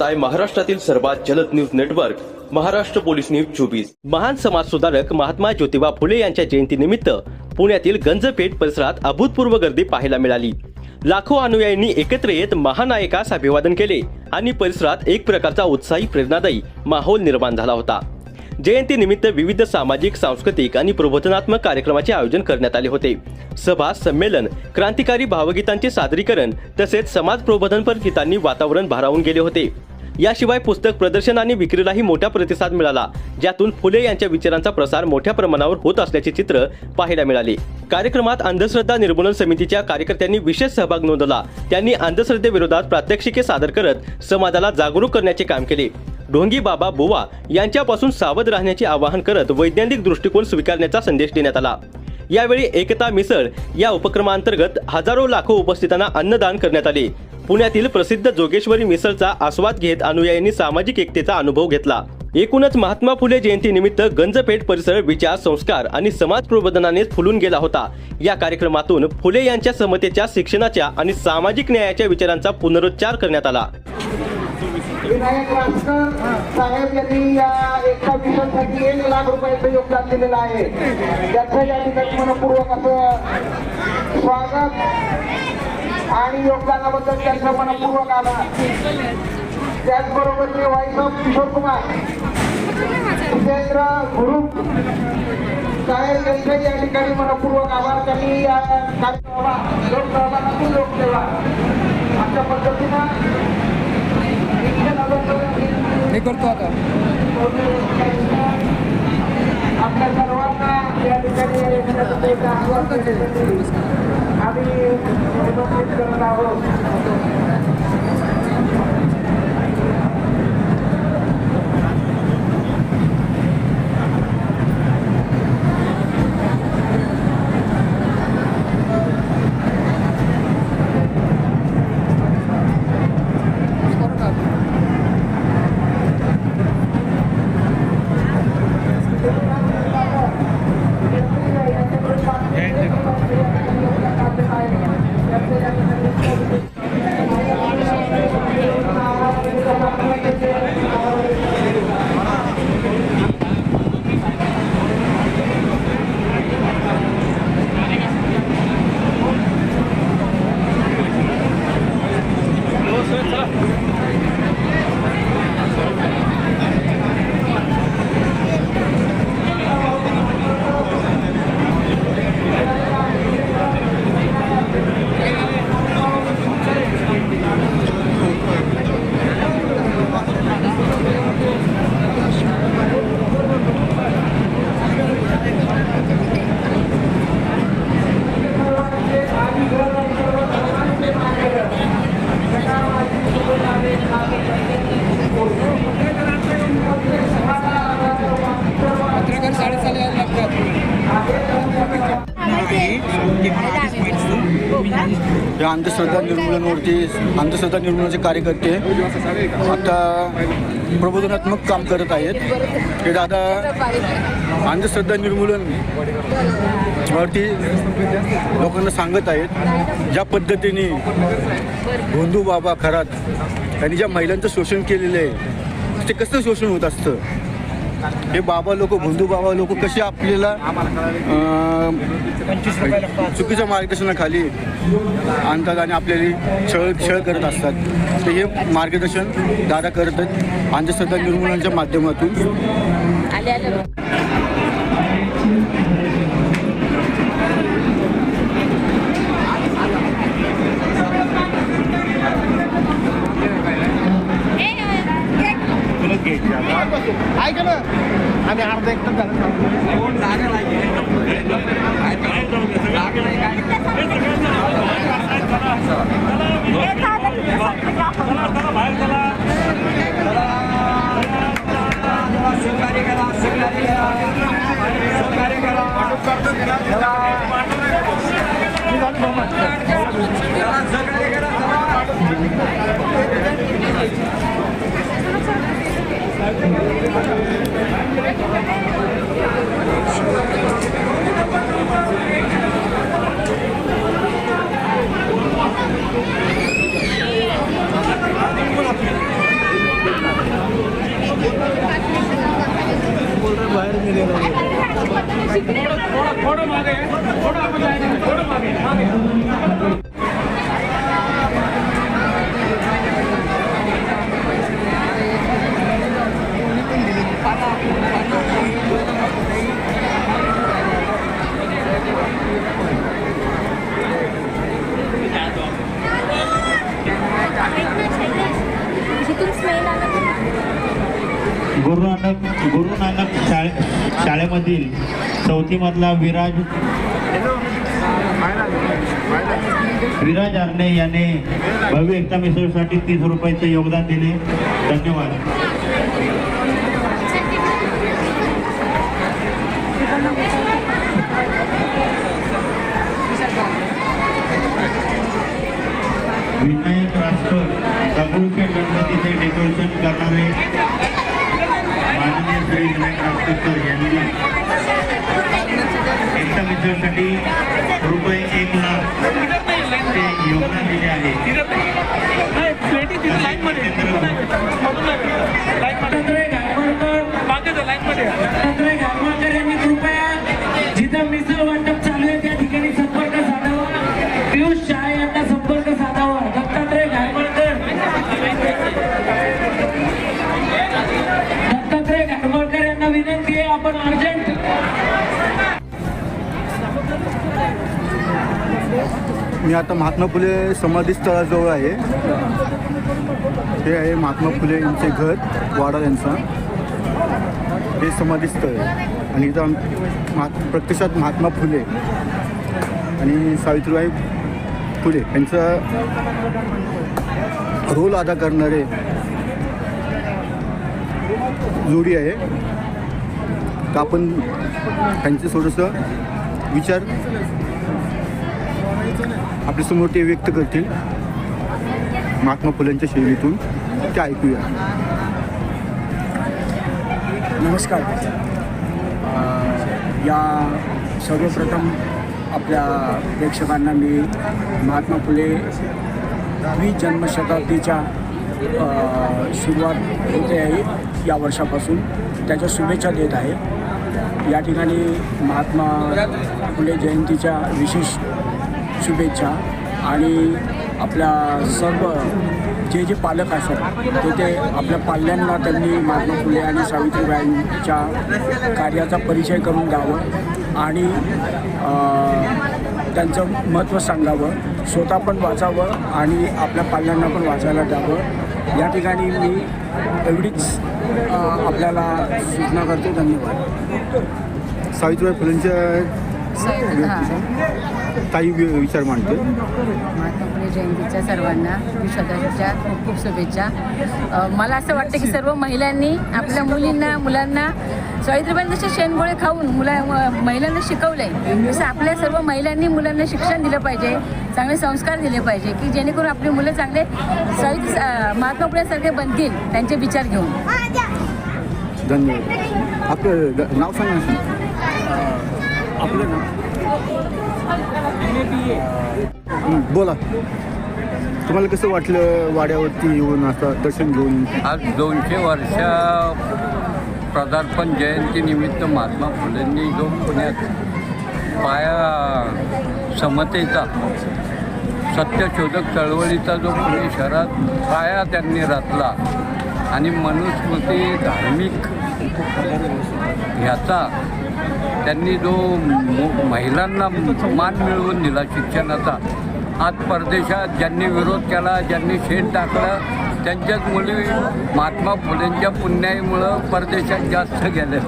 पाहताय महाराष्ट्रातील सर्वात जलद news network Maharashtra police news 24। महान समाज सुधारक महात्मा ज्योतिबा फुले यांच्या जयंतीनिमित्त पुण्यातील गंजपेठ परिसरात अभूतपूर्व गर्दी पाहायला मिळाली। लाखो अनुयायींनी एकत्र येत महानायकास अभिवादन केले आणि परिसरात एक प्रकारचा उत्साही प्रेरणादायी माहोल निर्माण झाला होता। जयंतीनिमित्त विविध सामाजिक, सांस्कृतिक आणि प्रबोधनात्मक कार्यक्रमाचे आयोजन करण्यात आले होते। सभा, संमेलन, क्रांतिकारी भावगीतांचे सादरीकरण तसेच समाज प्रबोधनपर गीतांनी वातावरण भारावून गेले होते। याशिवाय पुस्तक प्रदर्शन आणि विक्रीलाही मोठा प्रतिसाद मिळाला, ज्यातून फुले यांच्या विचारांचा प्रसार मोठ्या प्रमाणावर होत असल्याचे चित्र पाहायला मिळाले। कार्यक्रमात अंधश्रद्धा निर्मूलन समितीच्या कार्यकर्त्यांनी विशेष सहभाग नोंदवला। त्यांनी अंधश्रद्धेविरोधात प्रात्यक्षिके सादर करत समाजाला जागरूक करण्याचे काम केले। ढोंगी बाबा बुवा यांच्यापासून सावध राहण्याचे आवाहन करत वैज्ञानिक दृष्टिकोन स्वीकारण्याचा संदेश देण्यात आला। यावेळी एकता मिसळ या उपक्रमांतर्गत हजारो लाखो उपस्थितांना अन्नदान करण्यात आले। पुण्यातील प्रसिद्ध जोगेश्वरी मिसळचा आस्वाद घेत अनुयायींनी सामाजिक एकतेचा अनुभव घेतला। एकूणच महात्मा फुले जयंतीनिमित्त गंजपेठ परिसर विचार, संस्कार आणि समाज प्रबोधनाने फुलून गेला होता। या कार्यक्रमातून फुले यांच्या समतेच्या, शिक्षणाच्या आणि सामाजिक न्यायाच्या विचारांचा पुनरुच्चार करण्यात आला। विनायक रासकर साहेब यांनी या एका मिशनसाठी 1 लाख रुपयाचं योगदान दिलेलं आहे। त्याचं या ठिकाणी मनपूर्वक असं स्वागत आणि योगदानाबद्दल त्यांचा मनपूर्वक आभार। त्याचबरोबर ते वाईस ऑफ किशोर कुमार जितेंद्र गुरु साहेब यांचे या ठिकाणी मनपूर्वक आभार। त्यांनी या कार्यक्रमाला लोकसहभागातून लोकसेवा अशा पद्धतीनं हे करतो आता आपल्या सर्वांना या ठिकाणी आम्ही करत आहोत। या अंधश्रद्धा निर्मूलनाचे कार्यकर्ते आता प्रबोधनात्मक काम करत आहेत। हे दादा अंधश्रद्धा निर्मूलन वरती लोकांना सांगत आहेत। ज्या पद्धतीने भोंदू बाबा खरात यांनी ज्या महिलांचं शोषण केलेलं आहे, ते कसं शोषण होत असतं, हे बाबा लोक, भोंदू बाबा लोक कसे आपल्याला चुकीच्या मार्गदर्शनाखाली आणतात आणि आपल्याला छळ करत असतात। तर हे मार्गदर्शन दादा करत आहेत अंधश्रद्धा निर्मूलनाच्या माध्यमातून। ऐक ना, आम्ही अर्धा एक गुरु नानक शाळेमधील 4थी मधला विराज आरणे याने भव्य एकता मिसळसाठी 30 रुपयाचे योगदान दिले. धन्यवाद. विनायक राजकर दगडूशेठ गणपतीचे डेकोरेशन करणारे माननीय श्री विनायक राजकर यांनी एकता मिसळसाठी रुपये 1 लाख चे योगदान दिले आहे. यांनी कृपया जिथं मिसळ वाटप चालू आहे त्या ठिकाणी संपर्क साधावा. पियुष शाह यांना संपर्क साधावा. दत्तात्रय घारमळकर यांना विनंती आहे आपण अर्जंट मी आता महात्मा फुले समाधी स्थळाजवळ आहे. हे आहे महात्मा फुले यांचे घर, वाडा यांचा. हे समाधी स्थळ आहे आणि इथं प्रत्यक्षात महात्मा फुले आणि सावित्रीबाई फुले यांचा रोल अदा करणारे जोडी आहे. तर आपण त्यांचे थोडंसं विचार आपल्यासमोर ते व्यक्त करतील महात्मा फुलेंच्या शैलीतून, ते ऐकूया. नमस्कार. या सर्वप्रथम आपल्या प्रेक्षकांना मी महात्मा फुले जन्मशताब्दीच्या सुरुवात होते आहे या वर्षापासून त्याच्या शुभेच्छा देत आहे. या ठिकाणी महात्मा फुले जयंतीच्या विशेष शुभेच्छा आणि आपल्या सर्व जे पालक असतात ते आपल्या पाल्यांना त्यांनी महात्मा फुले आणि सावित्रीबाईंच्या कार्याचा परिचय करून द्यावं आणि त्यांचं महत्त्व सांगावं, स्वतः पण वाचावं आणि आपल्या पाल्यांना पण वाचायला द्यावं. या ठिकाणी मी एवढीच आपल्याला सूचना करतो. धन्यवाद. सावित्रीबाई फुलेंच्या काही विचार मांडते. महात्मा फुले जयंतीच्या सर्वांना विश्वासाच्या खूप खूप शुभेच्छा. मला असं वाटतं की सर्व महिलांनी आपल्या मुलांना सावित्रीबाईंनी जसे शेणगोळे खाऊन महिलांना शिकवलं आहे तसं आपल्या सर्व महिलांनी मुलांना शिक्षण दिलं पाहिजे, चांगले संस्कार दिले पाहिजे की जेणेकरून आपली मुलं चांगले महात्मा फुलेसारखे बनतील त्यांचे विचार घेऊन. धन्यवाद. आपलं नाव सांगा. आपलं नाव बोला. तुम्हाला कसं वाटलं वाड्यावरती येऊन असं दर्शन घेऊन? आज 200 वर्षा पदार्पण जयंतीनिमित्त महात्मा फुलेंनी जो पुण्यात पाया समतेचा सत्यशोधक चळवळीचा जो पुणे शहरात पाया त्यांनी रचला आणि मनुस्मृती धार्मिक ह्याचा त्यांनी जो महिलांना मान मिळवून दिला शिक्षणाचा. आज परदेशात ज्यांनी विरोध केला, ज्यांनी शेण टाकलं, त्यांच्याच मुली महात्मा फुलेंच्या पुण्याईमुळं परदेशात जास्त गेल्या.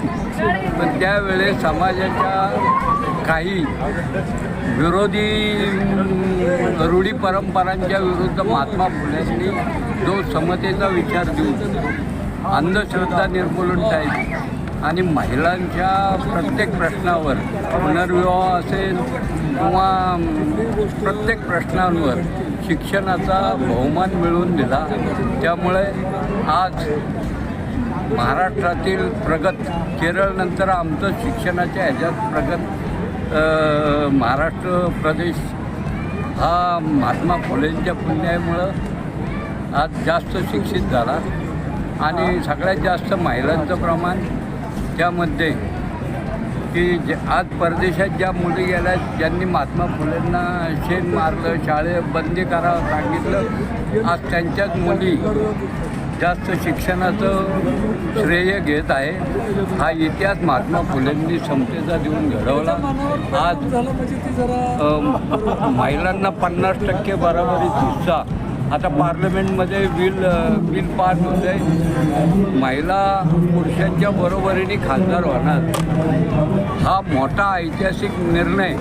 पण त्यावेळेस समाजाच्या काही विरोधी रूढी परंपरांच्या विरुद्ध महात्मा फुलेंनी जो समतेचा विचार देऊन अंधश्रद्धा निर्मूलन टाळली आणि महिलांच्या प्रत्येक प्रश्नावर पुनर्विवाह असेल किंवा प्रत्येक प्रश्नांवर शिक्षणाचा बहुमान मिळवून दिला. त्यामुळे आज महाराष्ट्रातील प्रगत, केरळनंतर आमचं शिक्षणाच्या ह्याच्यात प्रगत महाराष्ट्र प्रदेश हा महात्मा फुलेंच्या पुण्यामुळं आज जास्त शिक्षित झाला आणि सगळ्यात जास्त महिलांचं प्रमाण त्यामध्ये की आज परदेशात ज्या मुली गेल्या ज्यांनी महात्मा फुलेंना शेण मारलं, शाळे बंदी करावं सांगितलं, आज त्यांच्याच मुली जास्त शिक्षणाचं श्रेय घेत आहे. हा इतिहास महात्मा फुलेंनी समतेचा देऊन घडवला. आज महिलांना 50% बरोबरीचा हिस्सा आता पार्लमेंटमध्ये बिल पास होत आहे. महिला पुरुषांच्या बरोबरीने खासदार होणार. हा मोठा ऐतिहासिक निर्णय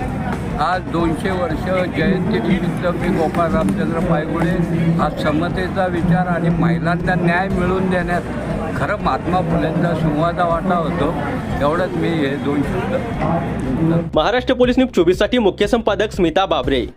आज 200 वर्ष जयंतीनिमित्त मी गोपाळ रामचंद्र पायगुडे हा समतेचा विचार आणि महिलांना न्याय मिळवून देण्यात खरं महात्मा फुलेंचा संवादा वाटा होतो. एवढंच मी हे 2 शब्द. महाराष्ट्र पोलीस न्यूज 24 साठी मुख्य संपादक स्मिता बाबरे.